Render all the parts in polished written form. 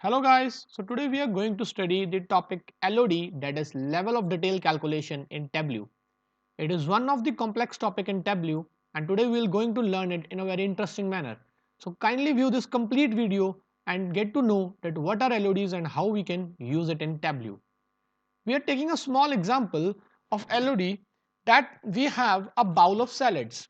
Hello guys, so today we are going to study the topic LOD, that is level of detail calculation in Tableau. It is one of the complex topic in Tableau and today we are going to learn it in a very interesting manner. So kindly view this complete video and get to know that what are LODs and how we can use it in Tableau. We are taking a small example of LOD that we have a bowl of salads.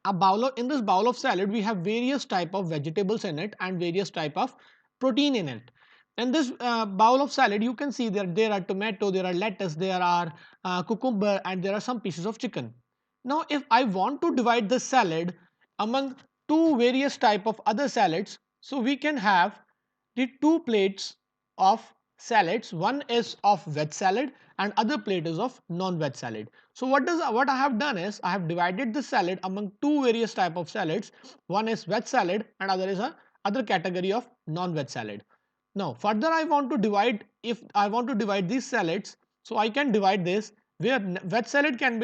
In this bowl of salad we have various type of vegetables in it and various type of protein in it. In this bowl of salad you can see that there are tomato, there are lettuce, there are cucumber, and there are some pieces of chicken. Now if I want to divide the salad among two various type of other salads, so we can have the two plates of salads. One is of veg salad and other plate is of non-veg salad. So what I have done is I have divided the salad among two various type of salads. One is veg salad and other is a other category of non-veg salad. Now further I want to divide, if I want to divide these salads, so I can divide this where veg salad can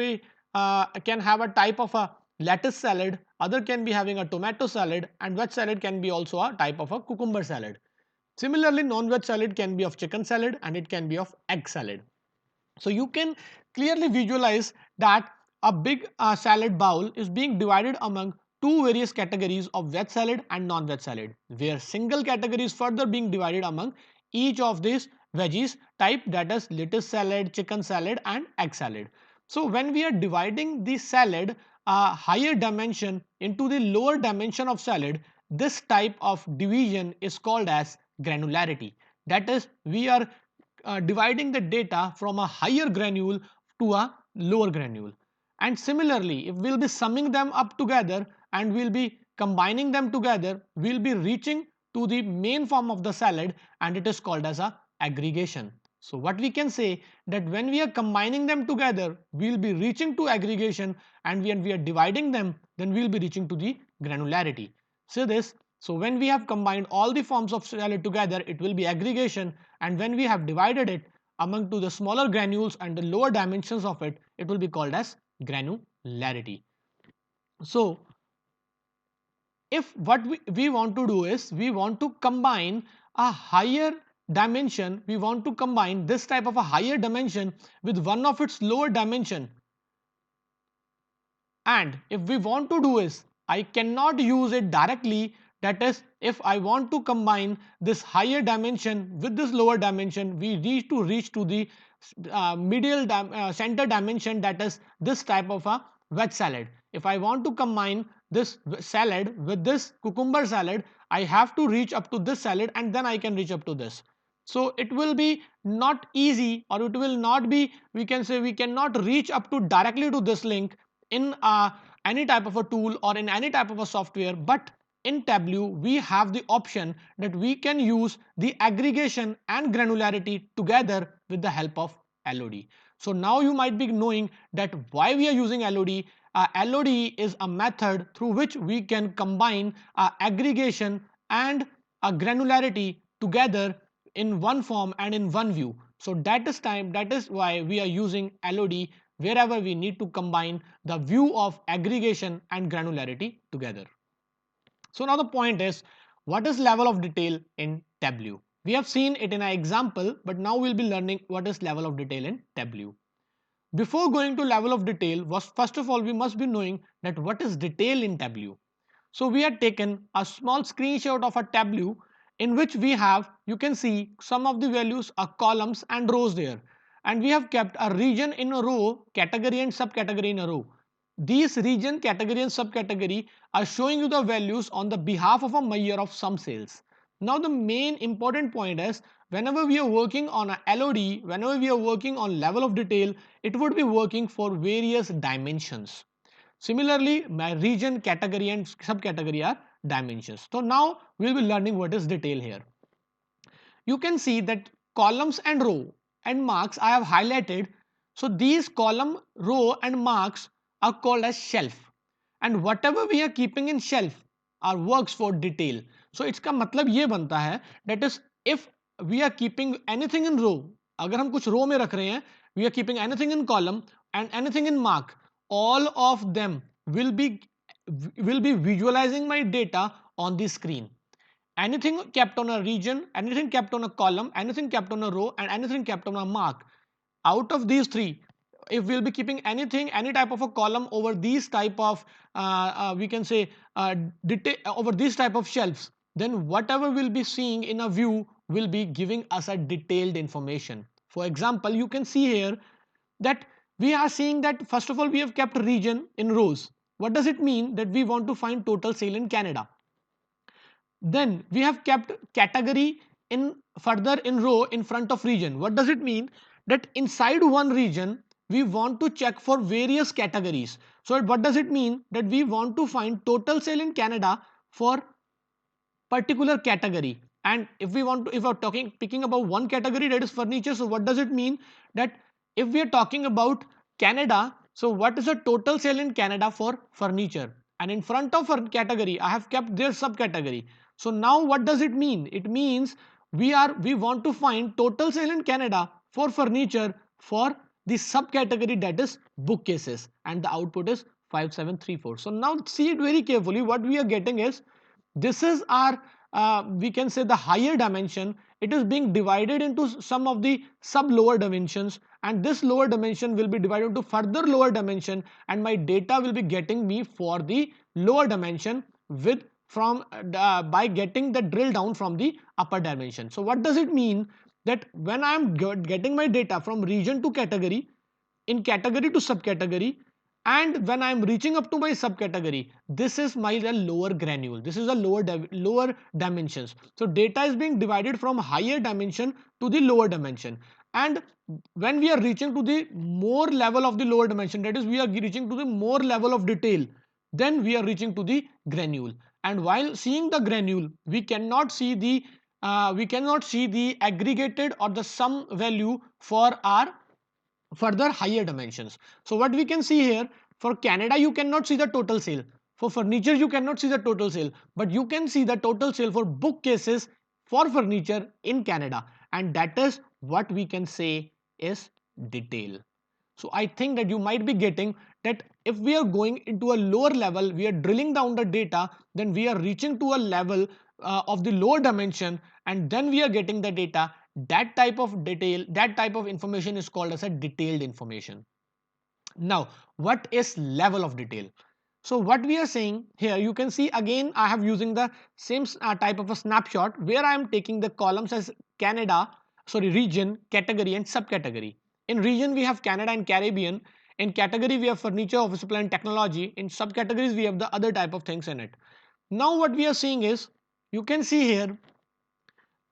have a type of a lettuce salad, other can be having a tomato salad, and veg salad can be also a type of a cucumber salad. Similarly, non-veg salad can be of chicken salad and it can be of egg salad. So you can clearly visualize that a big salad bowl is being divided among two various categories of veg salad and non-veg salad, where single category is further being divided among each of these veggies type, that is lettuce salad, chicken salad, and egg salad. So when we are dividing the salad higher dimension into the lower dimension of salad, this type of division is called as granularity. That is, we are dividing the data from a higher granule to a lower granule. And similarly, if we'll be summing them up together and we'll be combining them together, we'll be reaching to the main form of the salad, and it is called as a aggregation. So what we can say, that when we are combining them together, we'll be reaching to aggregation, and when we are dividing them, then we'll be reaching to the granularity. So this, so when we have combined all the forms of salad together, it will be aggregation, and when we have divided it among to the smaller granules and the lower dimensions of it, it will be called as granularity. So if what we want to do is we want to combine a higher dimension, we want to combine this type of a higher dimension with one of its lower dimension, and if we want to do is I cannot use it directly, that is, if I want to combine this higher dimension with this lower dimension, we need to reach to the center dimension, that is this type of a veg salad. If I want to combine this salad with this cucumber salad, I have to reach up to this salad and then I can reach up to this. So it will be not easy, or it will not be, we can say we cannot reach up to directly to this link in any type of a tool or in any type of a software, but in Tableau we have the option that we can use the aggregation and granularity together with the help of LOD. So now you might be knowing that why we are using LOD. LOD is a method through which we can combine aggregation and granularity together in one form and in one view. So that is why we are using LOD wherever we need to combine the view of aggregation and granularity together. So now the point is, what is level of detail in Tableau? We have seen it in an example, but now we'll be learning what is level of detail in Tableau. Before going to level of detail, first of all we must be knowing that what is detail in Tableau. So we have taken a small screenshot of a Tableau in which we have, you can see some of the values are columns and rows there, and we have kept a region in a row, category and subcategory in a row. These region, category and subcategory are showing you the values on the behalf of a measure of some sales. Now the main important point is, whenever we are working on a LOD, whenever we are working on level of detail, it would be working for various dimensions. Similarly, my region, category and subcategory are dimensions. So now we will be learning what is detail here. You can see that columns and row and marks I have highlighted. So these column, row and marks are called as shelf, and whatever we are keeping in shelf are works for detail. So इसका मतलब ये बनता है, that is, if we are keeping anything in row, अगर हम कुछ row में रख रहे हैं, we are keeping anything in column and anything in mark, all of them will be visualizing my data on the screen. anything kept on a region, anything kept on a column, anything kept on a row, and anything kept on a mark. Out of these three, if we'll be keeping anything, any type of a column over these type of we can say over these type of shelves, then whatever we'll be seeing in a view will be giving us a detailed information. For example, you can see here that we are seeing that first of all we have kept region in rows. What does it mean? That we want to find total sale in Canada. Then we have kept category in further in row in front of region. What does it mean? That inside one region we want to check for various categories. So what does it mean? That we want to find total sale in Canada for particular category. And if we want to, if we're talking picking about one category, that is furniture. So what does it mean? That if we are talking about Canada, so what is the total sale in Canada for furniture? And in front of a category I have kept their subcategory. So now what does it mean? It means we want to find total sale in Canada for furniture for the subcategory, that is bookcases, and the output is 5734. So now see it very carefully. What we are getting is, this is our we can say the higher dimension. It is being divided into some of the sub lower dimensions, and this lower dimension will be divided into further lower dimension, and my data will be getting me for the lower dimension with from by getting the drill down from the upper dimension. So what does it mean? That when I am getting my data from region to category, in category to subcategory, and when I am reaching up to my subcategory, this is my lower granule, this is a lower dimensions. So data is being divided from higher dimension to the lower dimension, and when we are reaching to the more level of the lower dimension, that is we are reaching to the more level of detail, then we are reaching to the granule. And while seeing the granule, we cannot see the aggregated or the sum value for our further higher dimensions. So what we can see here, for Canada you cannot see the total sale, for furniture you cannot see the total sale, but you can see the total sale for bookcases for furniture in Canada, and that is what we can say is detail. So I think that you might be getting that if we are going into a lower level, we are drilling down the data, then we are reaching to a level of the lower dimension, and then we are getting the data. That type of detail, that type of information is called as a detailed information. Now, what is level of detail? So what we are saying here, you can see again I have using the same type of a snapshot where I am taking the columns as Canada, sorry, region, category and subcategory. In region we have Canada and Caribbean. In category we have furniture, office supply and technology. In subcategories we have the other type of things in it. Now what we are seeing is, you can see here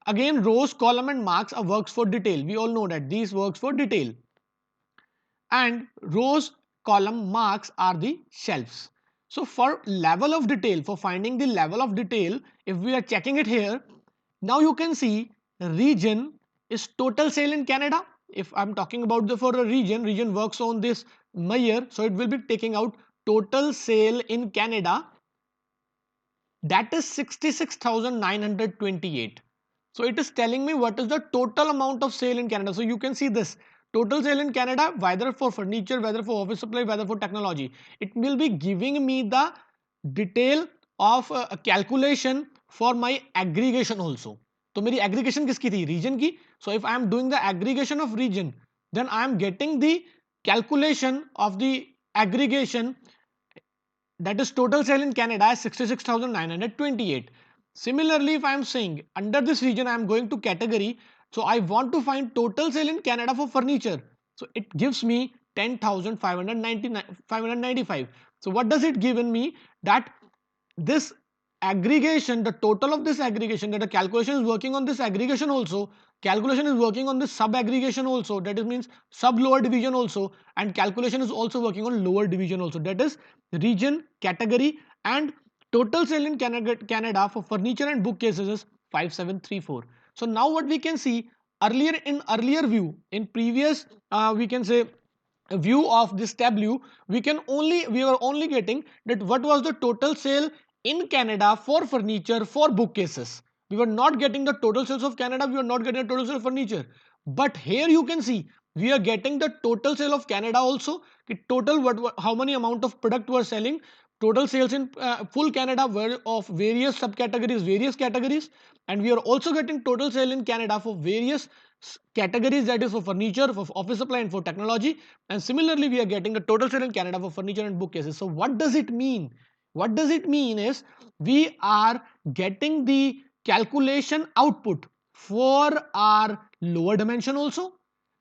again rows, column and marks are works for detail. We all know that these works for detail, and rows, column, marks are the shelves. So for level of detail, for finding the level of detail, if we are checking it here, now you can see region is total sale in Canada. If I'm talking about the for a region works on this measure, so it will be taking out total sale in Canada, that is 66,928. So it is telling me what is the total amount of sale in Canada. So you can see this total sale in Canada, whether for furniture, whether for office supply, whether for technology. It will be giving me the detail of a calculation for my aggregation also. तो मेरी aggregation किसकी थी? Region की. So if I am doing the aggregation of region, then I am getting the calculation of the aggregation, that is total sale in Canada is 66,928. Similarly, if I am saying under this region I am going to category, so I want to find total sale in Canada for furniture. So it gives me 10,595. So what does it give in me? That this aggregation, the total of this aggregation, that the calculation is working on this aggregation also, calculation is working on this sub aggregation also, that is means sub lower division also, and calculation is also working on lower division also, that is region, category and total sale in Canada for furniture and bookcases is 5734. So now what we can see, earlier view, in previous we can say view of this tableau, we were only getting that what was the total sale in Canada for furniture, for bookcases. We were not getting the total sales of Canada, we were not getting the total sale of furniture. But here you can see we are getting the total sale of Canada also, total how many amount of product we are selling, total sales in full Canada were of various subcategories, various categories, and we are also getting total sale in Canada for various categories, that is for furniture, for office supply, and for technology. And similarly, we are getting the total sale in Canada for furniture and bookcases. So what does it mean? What does it mean is we are getting the calculation output for our lower dimension also,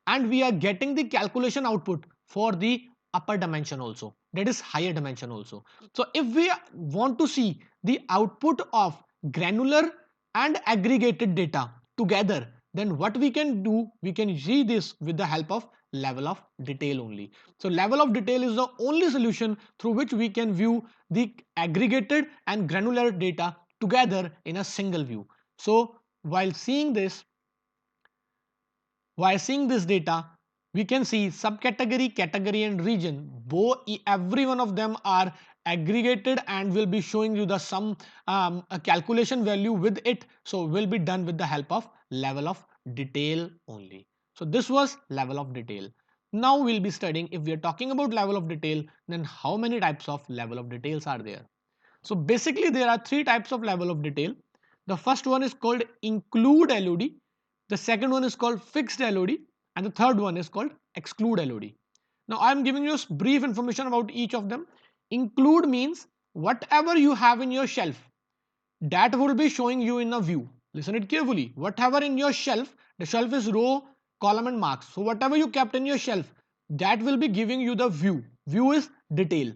and we are getting the calculation output for the upper dimension also, that is higher dimension also. So if we want to see the output of granular and aggregated data together, then what we can do, we can see this with the help of level of detail only. So level of detail is the only solution through which we can view the aggregated and granular data together in a single view. So while seeing this data, we can see subcategory, category, and region. Every one of them are aggregated and will be showing you the sum, a calculation value with it. So will be done with the help of level of detail only. So this was level of detail. Now we'll be studying, if we are talking about level of detail, then how many types of level of details are there? So basically there are three types of level of detail. The first one is called include LOD, the second one is called fixed LOD, and the third one is called exclude LOD. Now I am giving you brief information about each of them. Include means whatever you have in your shelf, that will be showing you in a view. Listen it carefully. Whatever in your shelf, the shelf is row, column, and marks. So whatever you kept in your shelf, that will be giving you the view. View is detail.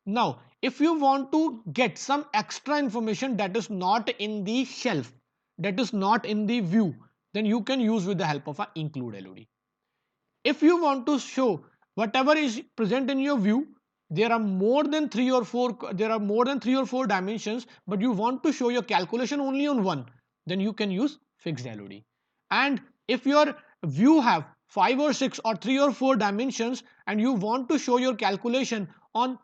Now, if you want to get some extra information that is not in the shelf, that is not in the view, then you can use with the help of a include LOD. If you want to show whatever is present in your view, there are more than three or four dimensions, but you want to show your calculation only on one, then you can use fixed LOD. And if your view have 5 or 6 or 3 or 4 dimensions and you want to show your calculation on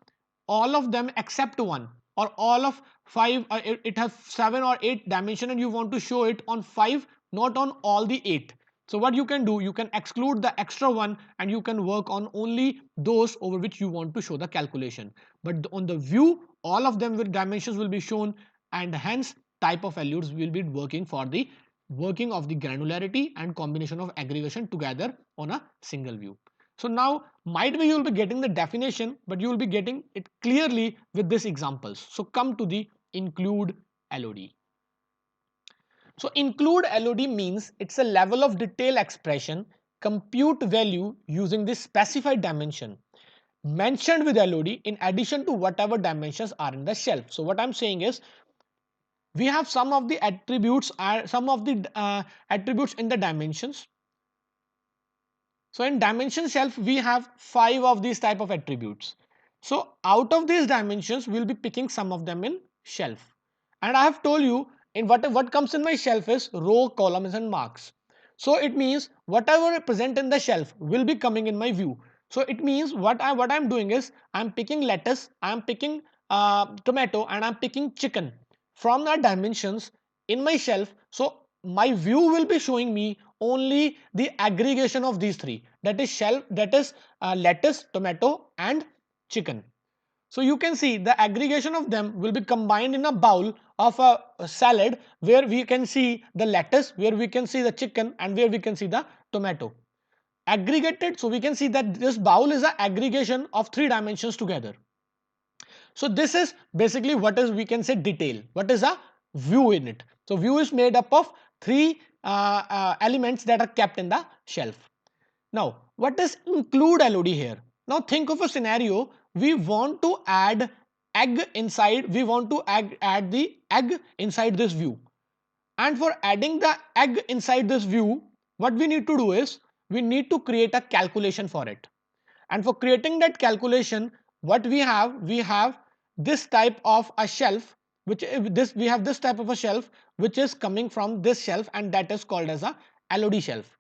all of them except one, or all of five, it has 7 or 8 dimension and you want to show it on 5, not on all the 8. So what you can do, you can exclude the extra one and you can work on only those over which you want to show the calculation. But on the view, all of them with dimensions will be shown, and hence type of values will be working for the working of the granularity and combination of aggregation together on a single view. So now might be you will be getting the definition, but you will be getting it clearly with these examples. So come to the include LOD. So include LOD means it's a level of detail expression, compute value using this specified dimension mentioned with LOD in addition to whatever dimensions are in the shelf. So what I'm saying is we have some of the attributes attributes in the dimensions. So in dimension shelf, we have 5 of these type of attributes. So out of these dimensions, we'll be picking some of them in shelf. And I have told you in what comes in my shelf is row, columns, and marks. So it means whatever present in the shelf will be coming in my view. So it means what I'm doing is I'm picking lettuce, I'm picking tomato, and I'm picking chicken from the dimensions in my shelf. So my view will be showing me only the aggregation of these three, that is lettuce, tomato, and chicken. So you can see the aggregation of them will be combined in a bowl of a salad, where we can see the lettuce, where we can see the chicken, and where we can see the tomato aggregated. So we can see that this bowl is an aggregation of 3 dimensions together. So this is basically what is, we can say, detail. What is a view in it? So view is made up of 3 elements that are kept in the shelf. Now what does include LOD here? Now think of a scenario, we want to add egg inside, we want to add the egg inside this view. And for adding the egg inside this view, what we need to do is we need to create a calculation for it. And for creating that calculation, what we have this type of a shelf, which this we have this type of a shelf which is coming from this shelf, and that is called as a LOD shelf.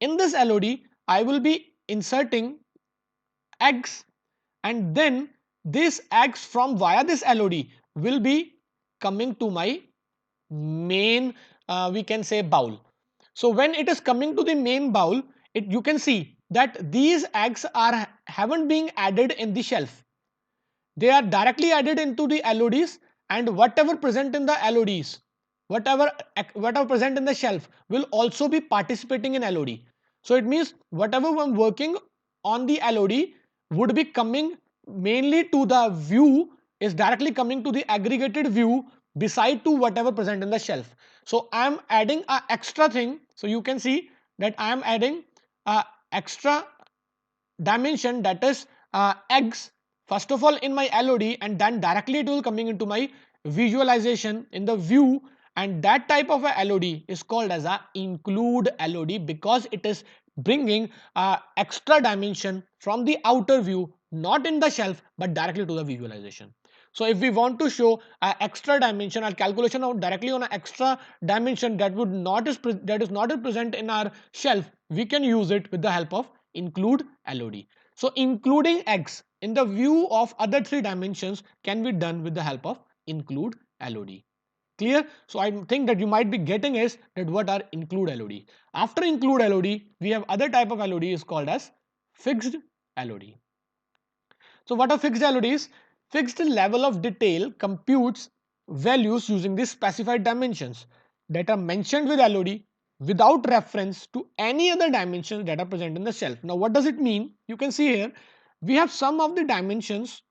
In this LOD, I will be inserting eggs, and then this eggs from via this LOD will be coming to my main, we can say, bowl. So when it is coming to the main bowl, you can see that these eggs haven't been added in the shelf. They are directly added into the LODs, and whatever present in the LODs, whatever present in the shelf will also be participating in LOD. So it means whatever I'm working on the LOD would be coming mainly to the view, is directly coming to the aggregated view beside to whatever present in the shelf. So I am adding a extra thing. So you can see that I am adding a extra dimension, that is eggs, first of all in my LOD, and then directly it will coming into my visualization in the view. And that type of a LOD is called as a include LOD, because it is bringing extra dimension from the outer view, not in the shelf but directly to the visualization. So if we want to show extra dimension or calculation of directly on an extra dimension that is not present in our shelf, we can use it with the help of include LOD. So including x in the view of other three dimensions can be done with the help of include LOD. Clear? So I think that you might be getting is that what are include LOD. After include LOD, we have other type of LOD is called as fixed LOD. So what are fixed LODs? Fixed level of detail computes values using these specified dimensions that are mentioned with LOD without reference to any other dimensions that are present in the shelf. Now what does it mean? You can see here we have some of the dimensions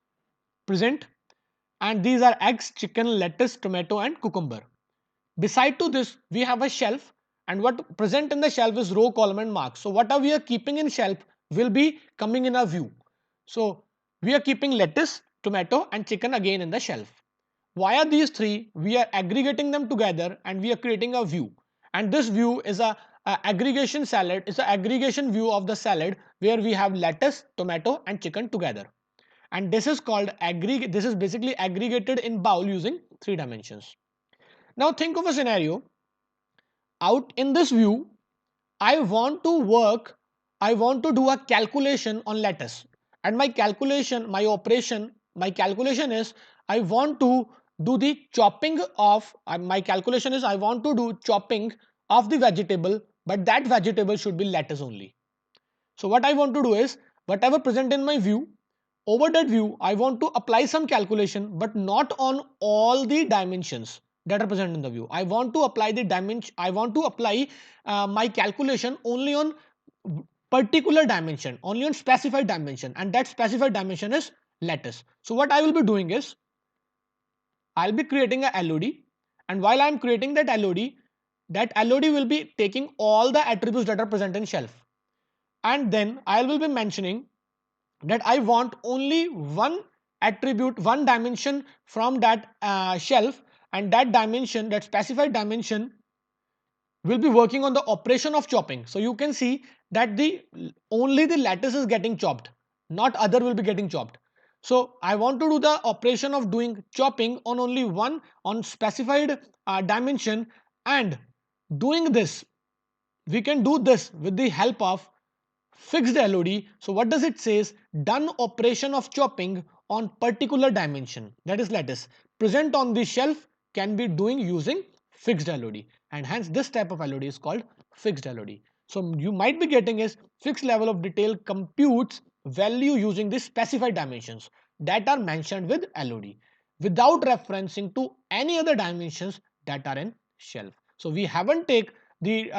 present, and these are eggs, chicken, lettuce, tomato and cucumber. Beside to this we have a shelf, and what present in the shelf is row, column and marks. So what are we are keeping in shelf will be coming in our view. So we are keeping lettuce, tomato and chicken again in the shelf. Via these three we are aggregating them together and we are creating a view, and this view is a aggregation salad. It's an aggregation view of the salad where we have lettuce, tomato and chicken together, and this is called aggregate. This is basically aggregated in bowl using three dimensions. Now think of a scenario. Out in this view, I want to work, I want to do a calculation on lettuce, and my calculation, my calculation is I want to do the chopping of, my calculation is I want to do chopping of the vegetable, but that vegetable should be lettuce only. So what I want to do is whatever present in my view, over that view I want to apply some calculation, but not on all the dimensions that are present in the view. I want to apply the dimension, I want to apply my calculation only on particular dimension, only on specified dimension, and that specified dimension is lettuce. So what I will be doing is I'll be creating a LOD, and while I'm creating that LOD will be taking all the attributes that are present in shelf, and then I will be mentioning that I want only one attribute, one dimension from that shelf, and that dimension, that specified dimension will be working on the operation of chopping. So you can see that the only the lettuce is getting chopped, not other will be getting chopped. So I want to do the operation of doing chopping on only one on specified dimension, and doing this, we can do this with the help of fixed LOD. So what does it says? Done operation of chopping on particular dimension, that is lettuce, present on the shelf can be doing using fixed LOD, and hence this type of LOD is called fixed LOD. So you might be getting is fixed level of detail computes value using the specified dimensions that are mentioned with LOD without referencing to any other dimensions that are in shelf. So we haven't take the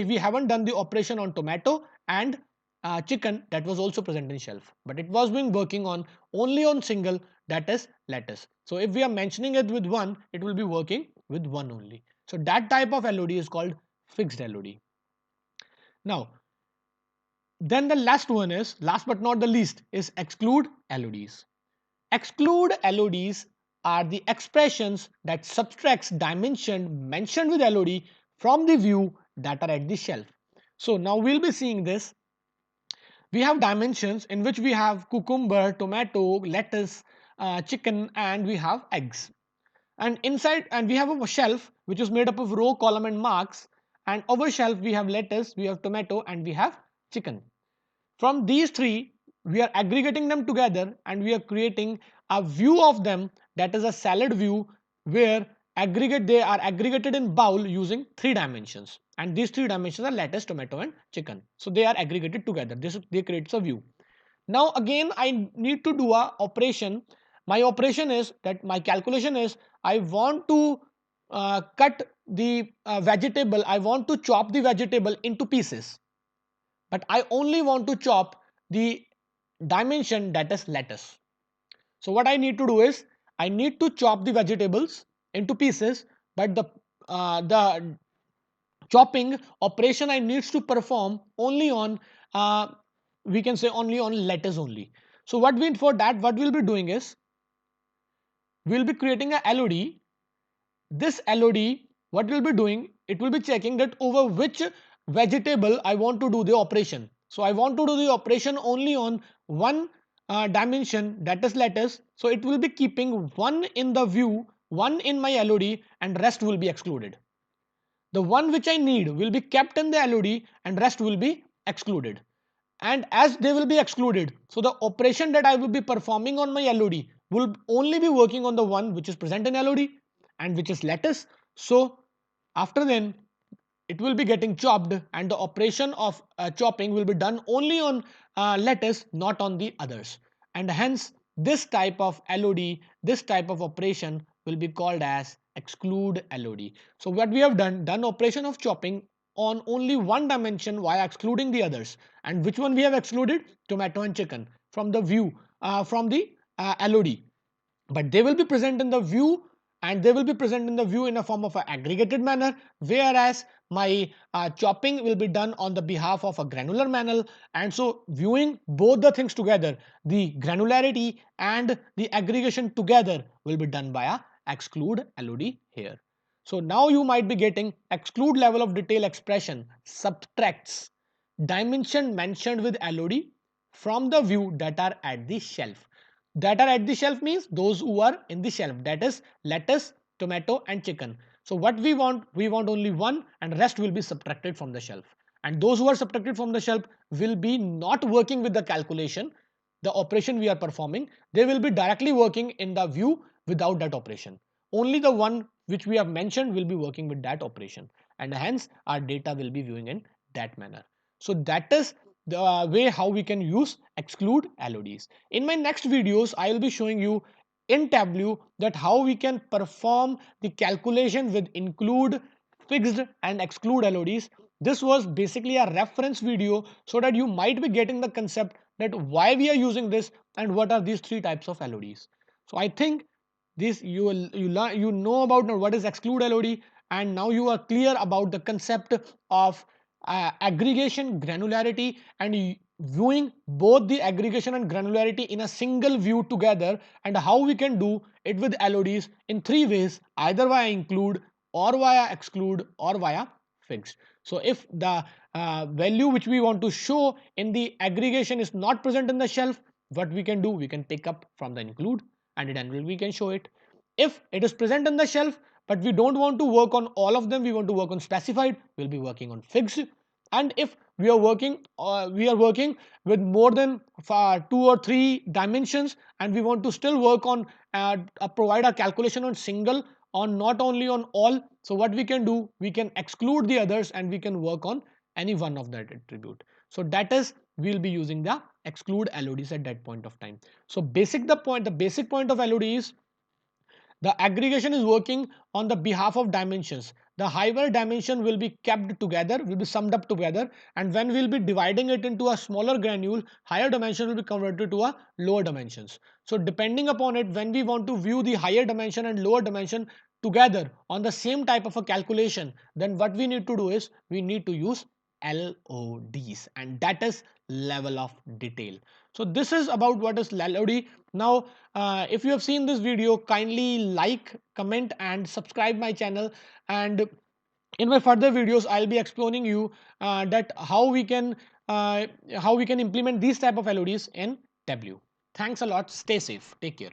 we haven't done the operation on tomato and chicken that was also present in shelf, but it was being working on only on single, that is lettuce. So if we are mentioning it with one, it will be working with one only. So that type of LOD is called fixed LOD. Now then the last one is, last but not the least, is exclude LODs. Exclude LODs are the expressions that subtracts dimension mentioned with LOD from the view that are at the shelf. So now we'll be seeing this. We have dimensions in which we have cucumber, tomato, lettuce, chicken, and we have eggs. And inside, and we have a shelf which is made up of row, column, and marks. And over shelf we have lettuce, we have tomato, and we have chicken. From these three, we are aggregating them together and we are creating a view of them, that is a salad view, where they are aggregated in bowl using three dimensions, and these three dimensions are lettuce, tomato and chicken. So they are aggregated together. This they creates a view. Now again I need to do a operation. My operation is that my calculation is I want to cut the vegetable, I want to chop the vegetable into pieces, but I only want to chop the dimension that is lettuce. So what I need to do is I need to chop the vegetables into pieces, but the chopping operation I needs to perform only on we can say only on lettuce only. So what we for that what we'll be doing is we'll be creating a LOD. This LOD, what we'll be doing, it will be checking that over which vegetable I want to do the operation. So I want to do the operation only on one dimension, that is lettuce. So it will be keeping one in the view, one in my LOD, and rest will be excluded. The one which I need will be kept in the LOD and rest will be excluded. And as they will be excluded, so the operation that I will be performing on my LOD will only be working on the one which is present in LOD and which is lettuce. So after then it will be getting chopped and the operation of chopping will be done only on lettuce, not on the others. And hence this type of LOD, this type of operation will be called as exclude LOD. So what we have done operation of chopping on only one dimension while excluding the others. And which one we have excluded? Tomato and chicken from the view, from the LOD. But they will be present in the view, and they will be present in the view in a form of an aggregated manner, whereas my chopping will be done on the behalf of a granular manner. And so viewing both the things together, the granularity and the aggregation together will be done by a exclude LOD here. So now you might be getting exclude level of detail expression subtracts dimension mentioned with LOD from the view that are at the shelf. That are at the shelf means those who are in the shelf, that is lettuce, tomato and chicken. So what we want only one, and rest will be subtracted from the shelf. And those who are subtracted from the shelf will be not working with the calculation, the operation we are performing. They will be directly working in the view without that operation. Only the one which we have mentioned will be working with that operation, and hence our data will be viewing in that manner. So that is the way how we can use exclude LODs. In my next videos, I will be showing you in Tableau that how we can perform the calculation with include, fixed and exclude LODs. This was basically a reference video so that you might be getting the concept that why we are using this and what are these three types of LODs. So I think this you know about what is exclude LOD, and now you are clear about the concept of aggregation, granularity, and viewing both the aggregation and granularity in a single view together, and how we can do it with LODs in three ways, either via include or via exclude or via fixed. So if the value which we want to show in the aggregation is not present in the shelf, what we can do, we can pick up from the include and then we can show it. If it is present in the shelf but we don't want to work on all of them, we want to work on specified, we'll be working on fixed. And if we are working with more than two or three dimensions and we want to still work on provide a calculation on single, on not only on all, so what we can do, we can exclude the others and we can work on any one of that attribute. So that is we'll be using the exclude LODs at that point of time. So the basic point of LOD is the aggregation is working on the behalf of dimensions. The higher dimension will be kept together, will be summed up together, and when we'll be dividing it into a smaller granule, higher dimension will be converted to a lower dimensions. So depending upon it, when we want to view the higher dimension and lower dimension together on the same type of a calculation, then what we need to do is we need to use LODs, and that is level of detail. So this is about what is LOD. Now if you have seen this video, kindly like, comment and subscribe my channel, and in my further videos I'll be explaining you that how we can implement these type of LODs in Tableau. Thanks a lot, stay safe, take care.